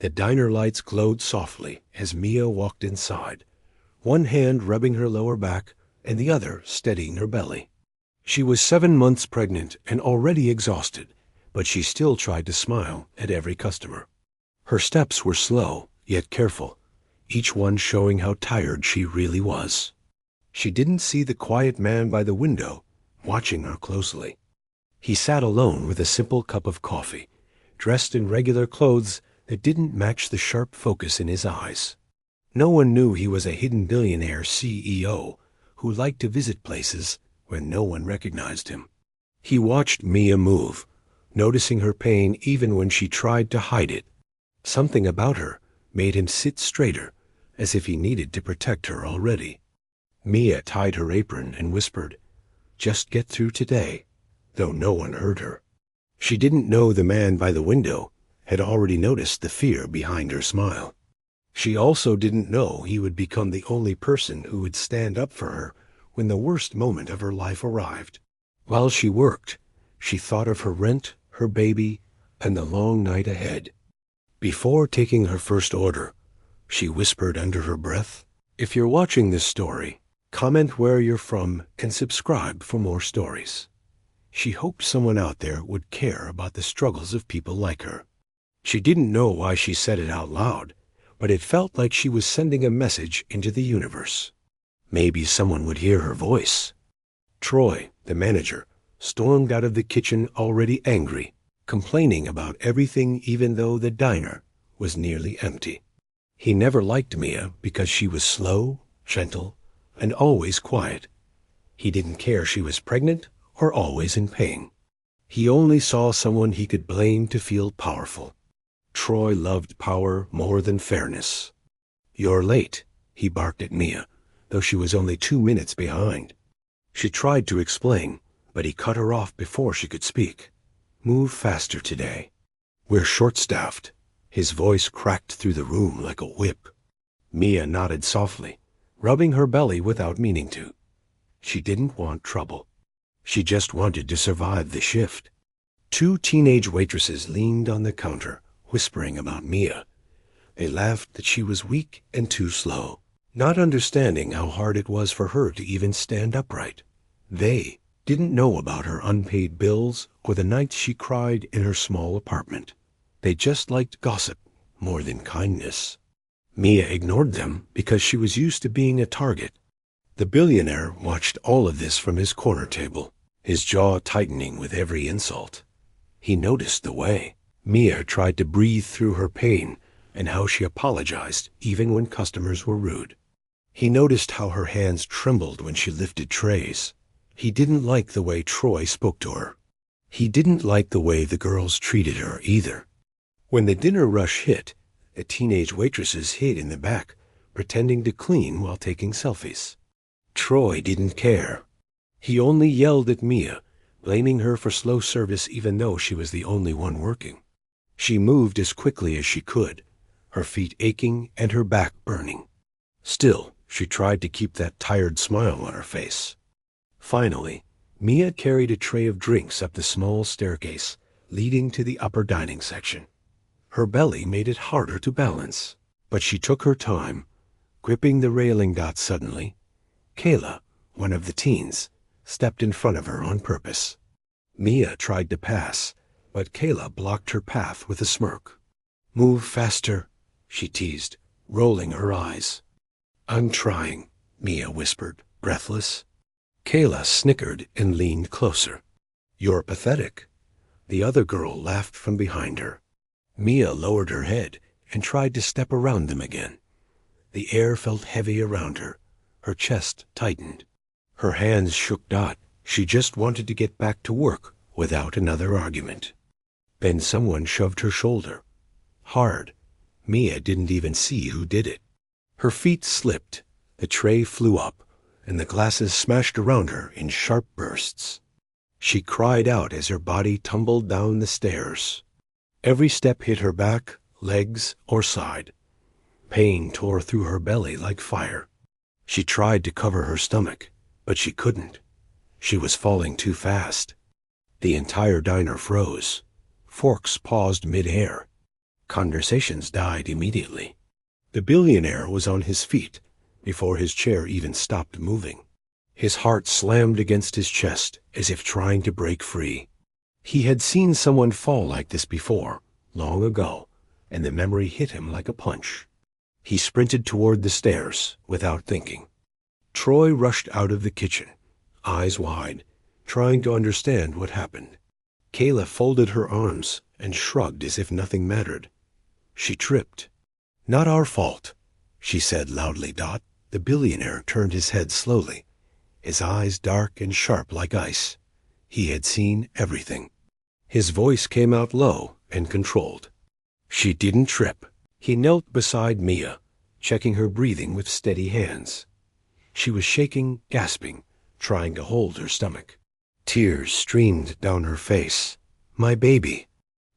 The diner lights glowed softly as Mia walked inside, one hand rubbing her lower back and the other steadying her belly. She was 7 months pregnant and already exhausted, but she still tried to smile at every customer. Her steps were slow, yet careful, each one showing how tired she really was. She didn't see the quiet man by the window, watching her closely. He sat alone with a simple cup of coffee, dressed in regular clothes that didn't match the sharp focus in his eyes. No one knew he was a hidden billionaire CEO who liked to visit places where no one recognized him. He watched Mia move, noticing her pain even when she tried to hide it. Something about her made him sit straighter, as if he needed to protect her already. Mia tied her apron and whispered, "Just get through today," though no one heard her. She didn't know the man by the window had already noticed the fear behind her smile. She also didn't know he would become the only person who would stand up for her when the worst moment of her life arrived. While she worked, she thought of her rent, her baby, and the long night ahead. Before taking her first order, she whispered under her breath, "If you're watching this story, comment where you're from and subscribe for more stories." She hoped someone out there would care about the struggles of people like her. She didn't know why she said it out loud, but it felt like she was sending a message into the universe. Maybe someone would hear her voice. Troy, the manager, stormed out of the kitchen already angry, complaining about everything even though the diner was nearly empty. He never liked Mia because she was slow, gentle, and always quiet. He didn't care she was pregnant or always in pain. He only saw someone he could blame to feel powerful. Troy loved power more than fairness. "You're late," he barked at Mia, though she was only 2 minutes behind. She tried to explain, but he cut her off before she could speak. "Move faster today. We're short-staffed." His voice cracked through the room like a whip. Mia nodded softly, rubbing her belly without meaning to. She didn't want trouble. She just wanted to survive the shift. 2 teenage waitresses leaned on the counter, whispering about Mia. They laughed that she was weak and too slow, not understanding how hard it was for her to even stand upright. They didn't know about her unpaid bills or the nights she cried in her small apartment. They just liked gossip more than kindness. Mia ignored them because she was used to being a target. The billionaire watched all of this from his corner table, his jaw tightening with every insult. He noticed the way Mia tried to breathe through her pain and how she apologized even when customers were rude. He noticed how her hands trembled when she lifted trays. He didn't like the way Troy spoke to her. He didn't like the way the girls treated her either. When the dinner rush hit, the teenage waitresses hid in the back, pretending to clean while taking selfies. Troy didn't care. He only yelled at Mia, blaming her for slow service even though she was the only one working. She moved as quickly as she could, her feet aching and her back burning. Still, she tried to keep that tired smile on her face. Finally, Mia carried a tray of drinks up the small staircase leading to the upper dining section. Her belly made it harder to balance, but she took her time, gripping the railing. Suddenly, Kayla, one of the teens, stepped in front of her on purpose. Mia tried to pass, but Kayla blocked her path with a smirk. "Move faster," she teased, rolling her eyes. "I'm trying," Mia whispered, breathless. Kayla snickered and leaned closer. "You're pathetic." The other girl laughed from behind her. Mia lowered her head and tried to step around them again. The air felt heavy around her. Her chest tightened. Her hands shook. She just wanted to get back to work without another argument. Then someone shoved her shoulder. Hard. Mia didn't even see who did it. Her feet slipped, the tray flew up, and the glasses smashed around her in sharp bursts. She cried out as her body tumbled down the stairs. Every step hit her back, legs, or side. Pain tore through her belly like fire. She tried to cover her stomach, but she couldn't. She was falling too fast. The entire diner froze. Forks paused mid-air. Conversations died immediately. The billionaire was on his feet before his chair even stopped moving. His heart slammed against his chest as if trying to break free. He had seen someone fall like this before, long ago, and the memory hit him like a punch. He sprinted toward the stairs without thinking. Troy rushed out of the kitchen, eyes wide, trying to understand what happened. Kayla folded her arms and shrugged as if nothing mattered. She tripped. "Not our fault," she said loudly. The billionaire turned his head slowly, his eyes dark and sharp like ice. He had seen everything. His voice came out low and controlled. "She didn't trip." He knelt beside Mia, checking her breathing with steady hands. She was shaking, gasping, trying to hold her stomach. Tears streamed down her face. "My baby,"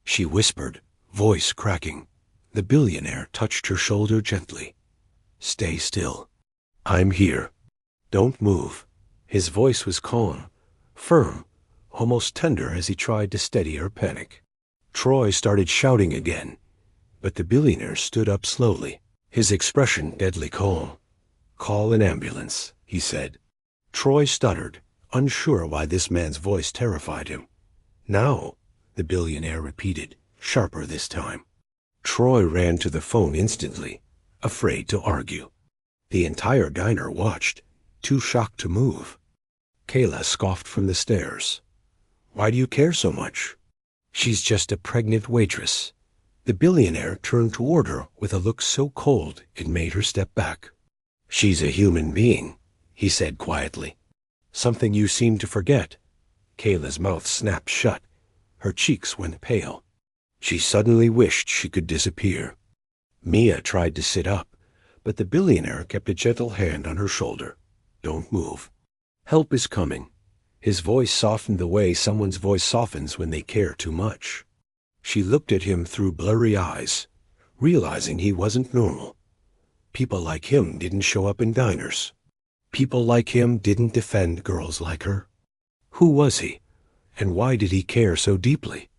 she whispered, voice cracking. The billionaire touched her shoulder gently. "Stay still. I'm here. Don't move." His voice was calm, firm, almost tender as he tried to steady her panic. Troy started shouting again, but the billionaire stood up slowly, his expression deadly calm. "Call an ambulance," he said. Troy stuttered, unsure why this man's voice terrified him. "Now," the billionaire repeated, sharper this time. Troy ran to the phone instantly, afraid to argue. The entire diner watched, too shocked to move. Kayla scoffed from the stairs. "Why do you care so much?" "She's just a pregnant waitress." The billionaire turned toward her with a look so cold it made her step back. "She's a human being," he said quietly. "Something you seem to forget." Kayla's mouth snapped shut. Her cheeks went pale. She suddenly wished she could disappear. Mia tried to sit up, but the billionaire kept a gentle hand on her shoulder. "Don't move. Help is coming." His voice softened the way someone's voice softens when they care too much. She looked at him through blurry eyes, realizing he wasn't normal. People like him didn't show up in diners. People like him didn't defend girls like her. Who was he? And why did he care so deeply?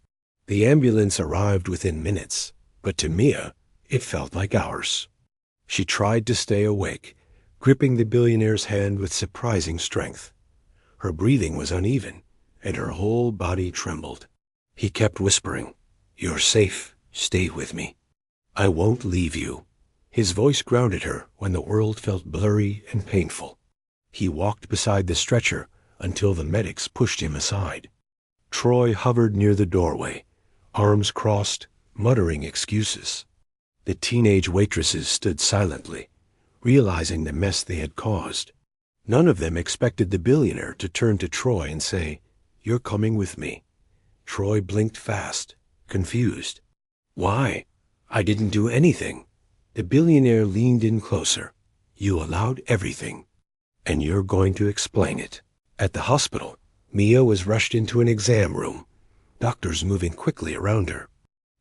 The ambulance arrived within minutes, but to Mia, it felt like hours. She tried to stay awake, gripping the billionaire's hand with surprising strength. Her breathing was uneven, and her whole body trembled. He kept whispering, "You're safe. Stay with me. I won't leave you." His voice grounded her when the world felt blurry and painful. He walked beside the stretcher until the medics pushed him aside. Troy hovered near the doorway, arms crossed, muttering excuses. The teenage waitresses stood silently, realizing the mess they had caused. None of them expected the billionaire to turn to Troy and say, "You're coming with me." Troy blinked fast, confused. "Why? I didn't do anything." The billionaire leaned in closer. "You allowed everything, and you're going to explain it." At the hospital, Mia was rushed into an exam room, doctors moving quickly around her.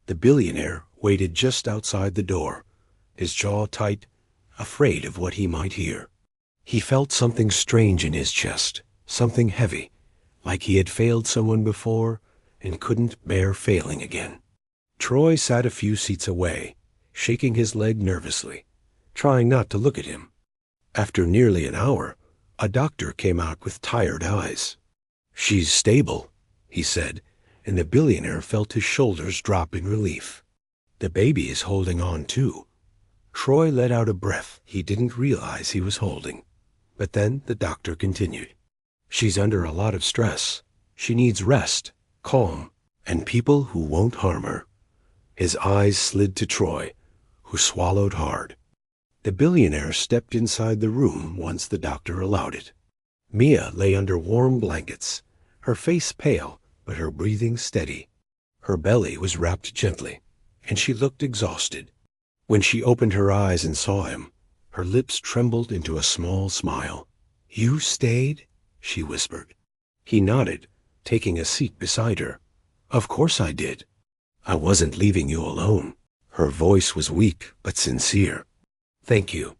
The billionaire waited just outside the door, his jaw tight, afraid of what he might hear. He felt something strange in his chest, something heavy, like he had failed someone before and couldn't bear failing again. Troy sat a few seats away, shaking his leg nervously, trying not to look at him. After nearly an hour, a doctor came out with tired eyes. "She's stable," he said, and the billionaire felt his shoulders drop in relief. "The baby is holding on too." Troy let out a breath he didn't realize he was holding. But then the doctor continued. "She's under a lot of stress. She needs rest, calm, and people who won't harm her." His eyes slid to Troy, who swallowed hard. The billionaire stepped inside the room once the doctor allowed it. Mia lay under warm blankets, her face pale, but her breathing steady. Her belly was wrapped gently, and she looked exhausted. When she opened her eyes and saw him, her lips trembled into a small smile. "You stayed?" she whispered. He nodded, taking a seat beside her. "Of course I did. I wasn't leaving you alone." Her voice was weak but sincere. "Thank you."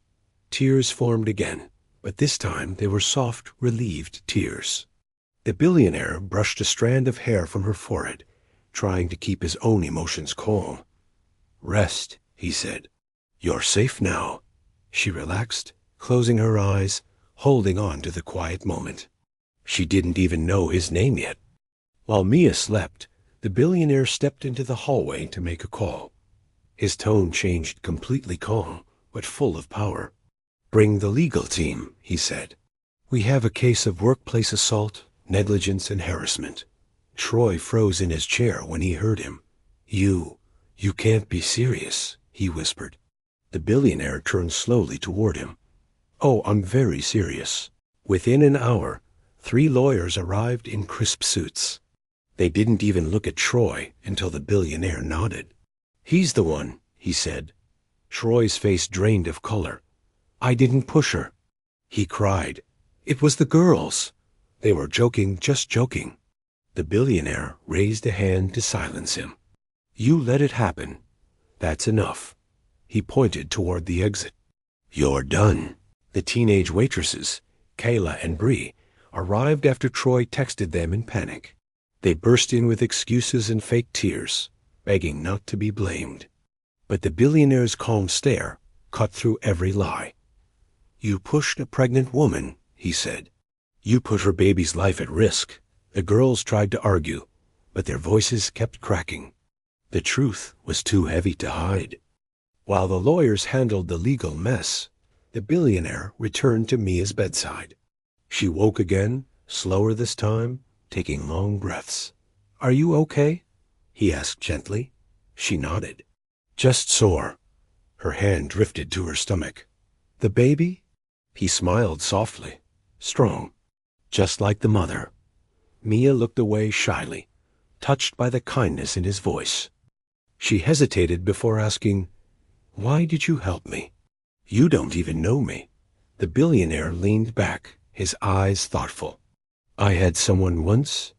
Tears formed again, but this time they were soft, relieved tears. The billionaire brushed a strand of hair from her forehead, trying to keep his own emotions calm. Rest, he said. You're safe now. She relaxed, closing her eyes, holding on to the quiet moment. She didn't even know his name yet. While Mia slept, the billionaire stepped into the hallway to make a call. His tone changed, completely calm, but full of power. Bring the legal team, he said. We have a case of workplace assault, negligence, and harassment. Troy froze in his chair when he heard him. You can't be serious, he whispered. The billionaire turned slowly toward him. Oh, I'm very serious. Within an hour, 3 lawyers arrived in crisp suits. They didn't even look at Troy until the billionaire nodded. He's the one, he said. Troy's face drained of color. I didn't push her. He cried. It was the girls. They were joking, just joking. The billionaire raised a hand to silence him. You let it happen. That's enough. He pointed toward the exit. You're done. The teenage waitresses, Kayla and Bree, arrived after Troy texted them in panic. They burst in with excuses and fake tears, begging not to be blamed. But the billionaire's calm stare cut through every lie. You pushed a pregnant woman, he said. You put her baby's life at risk. The girls tried to argue, but their voices kept cracking. The truth was too heavy to hide. While the lawyers handled the legal mess, the billionaire returned to Mia's bedside. She woke again, slower this time, taking long breaths. Are you okay? He asked gently. She nodded. Just sore. Her hand drifted to her stomach. The baby? He smiled softly. Strong. Just like the mother. Mia looked away shyly, touched by the kindness in his voice. She hesitated before asking, Why did you help me? You don't even know me. The billionaire leaned back, his eyes thoughtful. I had someone once,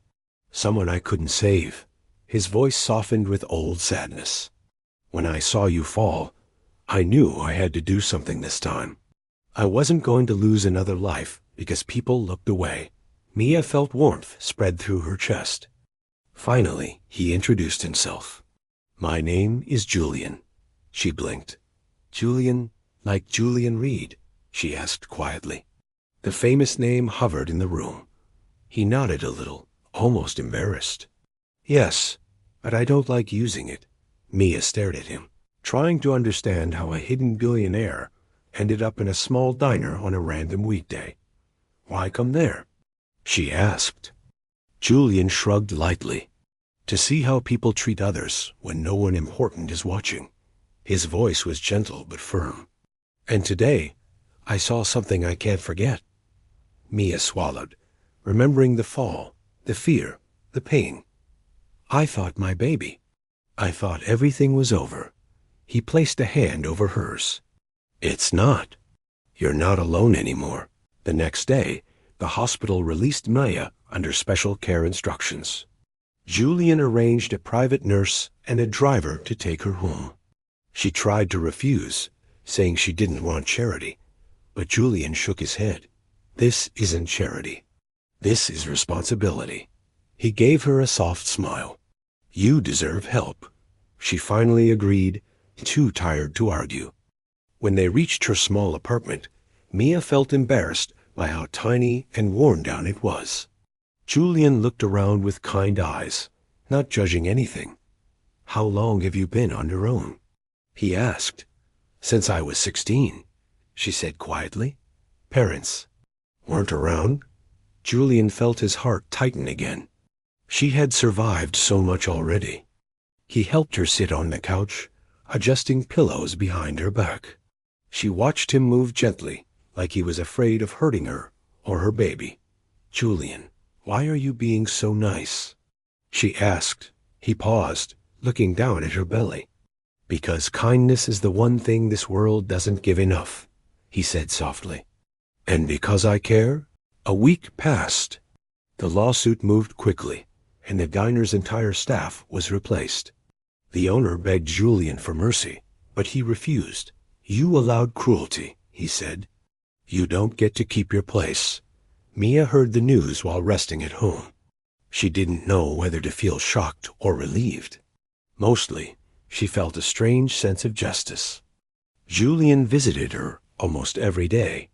someone I couldn't save. His voice softened with old sadness. When I saw you fall, I knew I had to do something this time. I wasn't going to lose another life because people looked away. Mia felt warmth spread through her chest. Finally, he introduced himself. My name is Julian. She blinked. Julian, like Julian Reed? She asked quietly. The famous name hovered in the room. He nodded a little, almost embarrassed. Yes, but I don't like using it. Mia stared at him, trying to understand how a hidden billionaire ended up in a small diner on a random weekday. Why come there? She asked. Julian shrugged lightly. To see how people treat others when no one important is watching. His voice was gentle but firm. And today, I saw something I can't forget. Mia swallowed, remembering the fall, the fear, the pain. I thought my baby. I thought everything was over. He placed a hand over hers. It's not. You're not alone anymore. The next day, the hospital released Maya under special care instructions. Julian arranged a private nurse and a driver to take her home. She tried to refuse, saying she didn't want charity, but Julian shook his head. This isn't charity. This is responsibility. He gave her a soft smile. You deserve help. She finally agreed, too tired to argue. When they reached her small apartment, Mia felt embarrassed by how tiny and worn down it was. Julian looked around with kind eyes, not judging anything. How long have you been on your own? He asked. Since I was 16, she said quietly. Parents weren't around. Julian felt his heart tighten again. She had survived so much already. He helped her sit on the couch, adjusting pillows behind her back. She watched him move gently, like he was afraid of hurting her or her baby. Julian, why are you being so nice? She asked. He paused, looking down at her belly. Because kindness is the one thing this world doesn't give enough, he said softly. And because I care? A week passed. The lawsuit moved quickly, and the diner's entire staff was replaced. The owner begged Julian for mercy, but he refused. You allowed cruelty, he said. You don't get to keep your place. Mia heard the news while resting at home. She didn't know whether to feel shocked or relieved. Mostly, She felt a strange sense of justice. Julian visited her almost every day.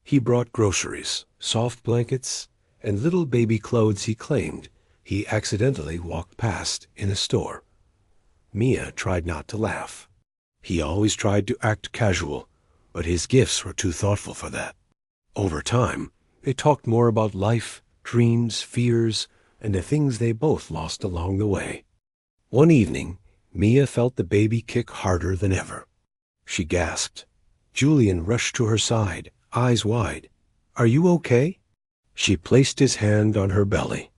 He brought groceries, soft blankets, and little baby clothes he claimed he accidentally walked past in a store. Mia tried not to laugh. He always tried to act casual, but his gifts were too thoughtful for that. Over time, they talked more about life, dreams, fears, and the things they both lost along the way. One evening, Mia felt the baby kick harder than ever. She gasped. Julian rushed to her side, eyes wide. "Are you okay?" She placed his hand on her belly.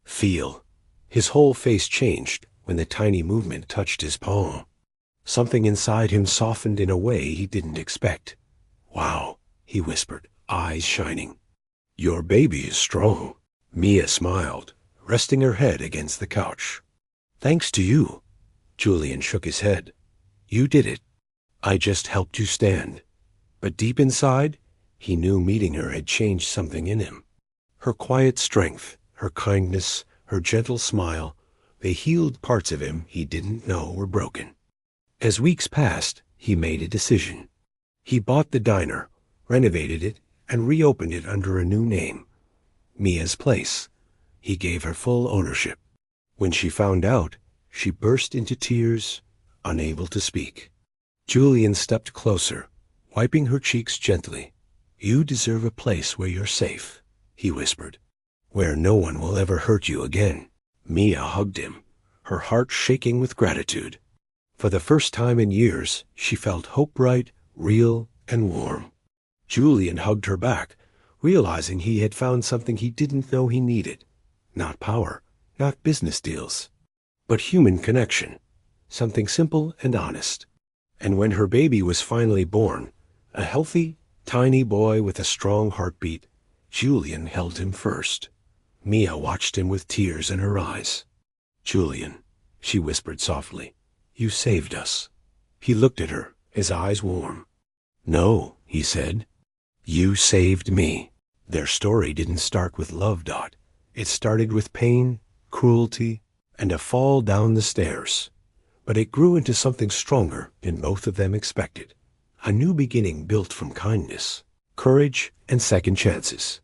"Feel." His whole face changed when the tiny movement touched his palm. Something inside him softened in a way he didn't expect. "Wow," he whispered, eyes shining. "Your baby is strong." Mia smiled, resting her head against the couch. "Thanks to you." Julian shook his head. "You did it. I just helped you stand." But deep inside, he knew meeting her had changed something in him. Her quiet strength, her kindness, her gentle smile, they healed parts of him he didn't know were broken. As weeks passed, he made a decision. He bought the diner, renovated it, and reopened it under a new name. Mia's Place. He gave her full ownership. When she found out, she burst into tears, unable to speak. Julian stepped closer, wiping her cheeks gently. "You deserve a place where you're safe," he whispered, "where no one will ever hurt you again." Mia hugged him, her heart shaking with gratitude. For the first time in years, she felt hope bright, real, and warm. Julian hugged her back, realizing he had found something he didn't know he needed. Not power, not business deals, but human connection, something simple and honest. And when her baby was finally born, a healthy, tiny boy with a strong heartbeat, Julian held him first. Mia watched him with tears in her eyes. "Julian," she whispered softly, "you saved us." He looked at her, his eyes warm. "No," he said, "you saved me." Their story didn't start with love, Dot. It started with pain, cruelty, and a fall down the stairs. But it grew into something stronger than both of them expected. A new beginning built from kindness, courage, and second chances.